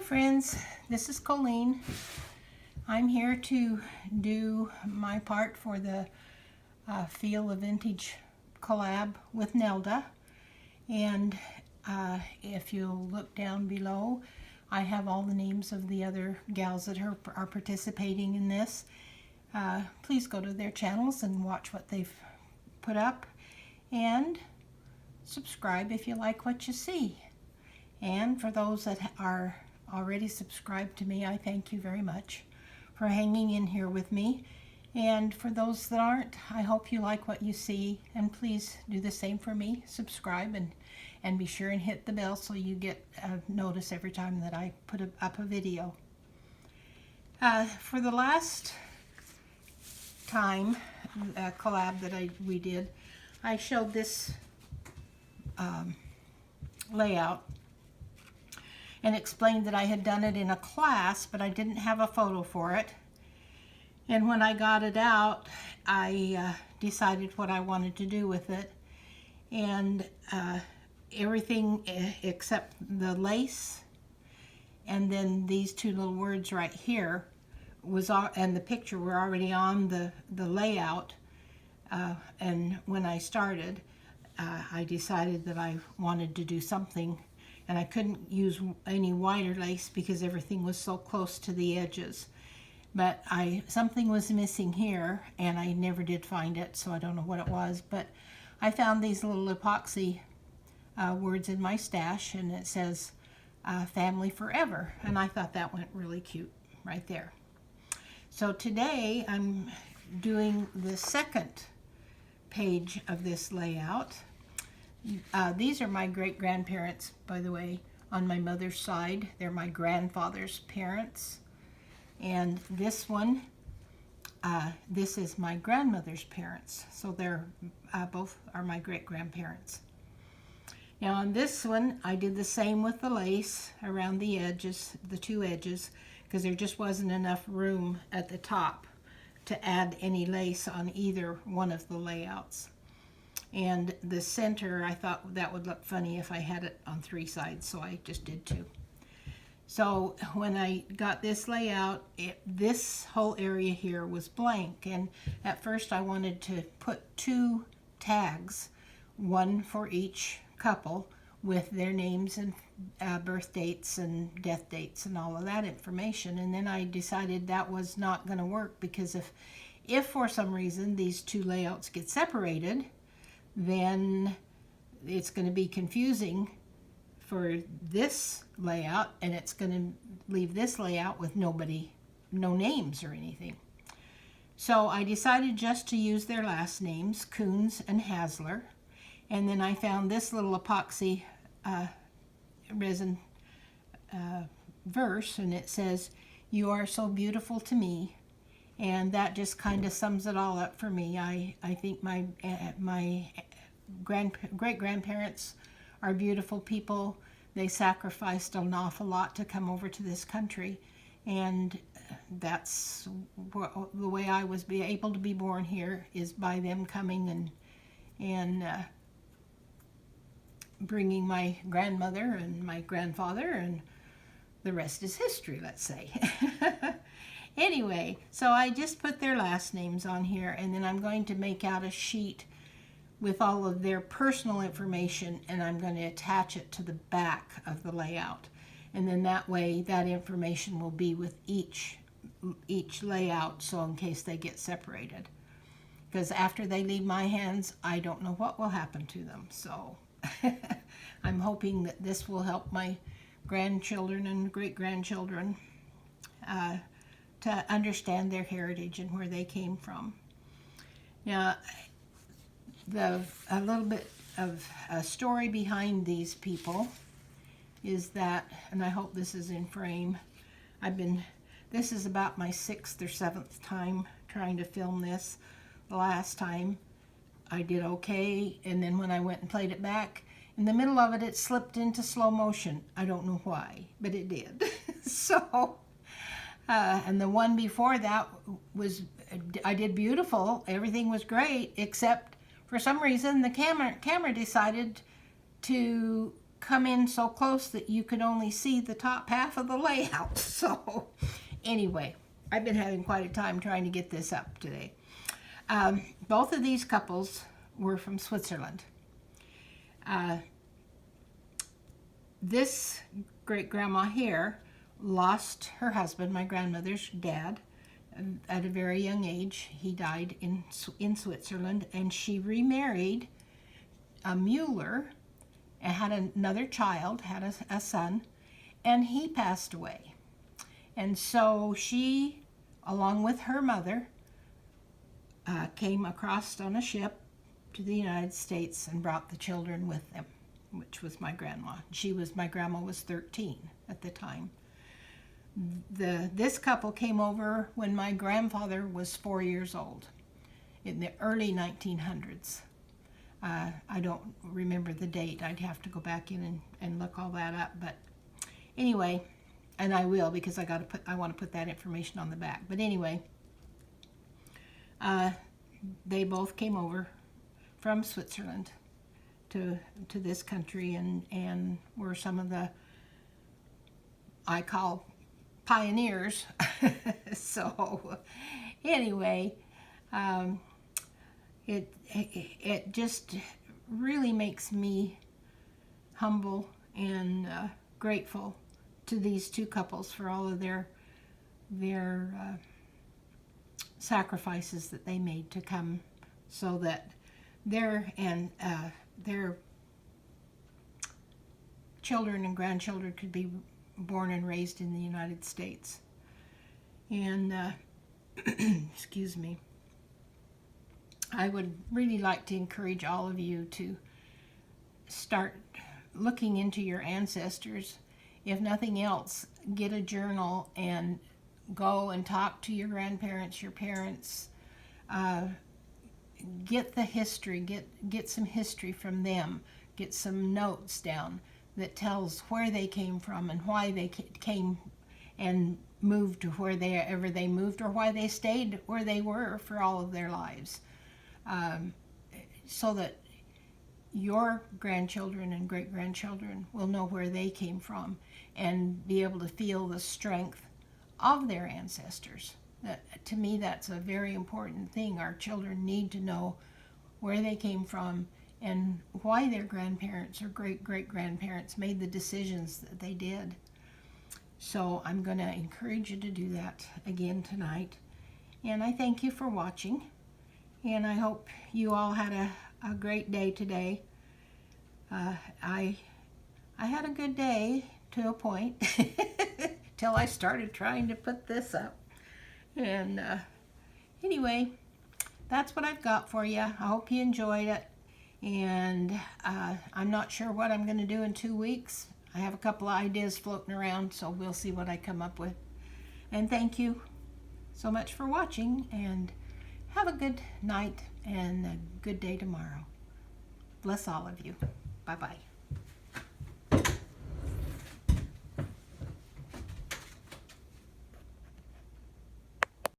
friends, this is Colleen. I'm here to do my part for the Feel the Vintage collab with Nelda. And if you'll look down below, I have all the names of the other gals that are participating in this. Please go to their channels and watch what they've put up. And subscribe if you like what you see. And for those that are already subscribed to me, I thank you very much for hanging in here with me. And for those that aren't, I hope you like what you see, and please do the same for me. Subscribe and be sure and hit the bell so you get a notice every time that I put up a video. For the last time collab that we did, I showed this layout and explained that I had done it in a class, but I didn't have a photo for it. And when I got it out, I decided what I wanted to do with it. And everything except the lace and then these two little words right here was and the picture were already on the layout. And when I started, I decided that I wanted to do something, and I couldn't use any wider lace because everything was so close to the edges. But something was missing here, and I never did find it, so I don't know what it was. But I found these little epoxy words in my stash, and it says family forever, and I thought that went really cute right there. So today I'm doing the second page of this layout. These are my great-grandparents, by the way, on my mother's side. They're my grandfather's parents. And this one, this is my grandmother's parents. So they're both are my great-grandparents. Now on this one, I did the same with the lace around the edges, the two edges, because there just wasn't enough room at the top to add any lace on either one of the layouts. And the center, I thought that would look funny if I had it on three sides, so I just did two. So when I got this layout, this whole area here was blank, and at first I wanted to put two tags, one for each couple, with their names and birth dates and death dates and all of that information. And then I decided that was not going to work, because if for some reason these two layouts get separated, then it's going to be confusing for this layout, and it's going to leave this layout with no names or anything. So I decided just to use their last names, Coons and Hasler. And then I found this little epoxy resin verse, and it says, "You are so beautiful to me." And that just kind of sums it all up for me. I think my great-grandparents are beautiful people. They sacrificed an awful lot to come over to this country, and that's the way I was able to be born here, is by them coming and bringing my grandmother and my grandfather, and the rest is history, let's say. Anyway, so I just put their last names on here, and then I'm going to make out a sheet with all of their personal information, and I'm going to attach it to the back of the layout. And then that way that information will be with each layout, so in case they get separated. Because after they leave my hands, I don't know what will happen to them. So I'm hoping that this will help my grandchildren and great-grandchildren to understand their heritage and where they came from. Now, a little bit of a story behind these people is that, and I hope this is in frame, this is about my 6th or 7th time trying to film this. The last time I did okay, and then when I went and played it back, in the middle of it slipped into slow motion. I don't know why, but it did. So, and the one before that I did beautiful. Everything was great, except for some reason the camera decided to come in so close that you could only see the top half of the layout. So anyway, I've been having quite a time trying to get this up today. Both of these couples were from Switzerland. This great-grandma here lost her husband, my grandmother's dad, at a very young age. He died in Switzerland, and she remarried a Mueller and had another child, had a son, and he passed away. And so she, along with her mother, came across on a ship to the United States and brought the children with them, which was my grandma. My grandma was 13 at the time. This couple came over when my grandfather was 4 years old, in the early 1900s. I don't remember the date. I'd have to go back in and look all that up. But anyway, and I will, because I want to put that information on the back. But anyway, they both came over from Switzerland to this country and were some of the, I call, pioneers. So anyway, it just really makes me humble and grateful to these two couples for all of their sacrifices that they made to come so that their children and grandchildren could be born and raised in the United States. And excuse me, I would really like to encourage all of you to start looking into your ancestors. If nothing else, get a journal and go and talk to your grandparents, your parents. Get the history, get some history from them. Get some notes down that tells where they came from and why they came and moved to wherever they moved, or why they stayed where they were for all of their lives, so that your grandchildren and great-grandchildren will know where they came from and be able to feel the strength of their ancestors. To me, that's a very important thing. Our children need to know where they came from and why their grandparents or great-great-grandparents made the decisions that they did. So I'm going to encourage you to do that again tonight. And I thank you for watching. And I hope you all had a great day today. I had a good day to a point till I started trying to put this up. And anyway, that's what I've got for you. I hope you enjoyed it. And I'm not sure what I'm going to do in 2 weeks. I have a couple of ideas floating around, so we'll see what I come up with. And thank you so much for watching, and have a good night and a good day tomorrow. Bless all of you. Bye-bye.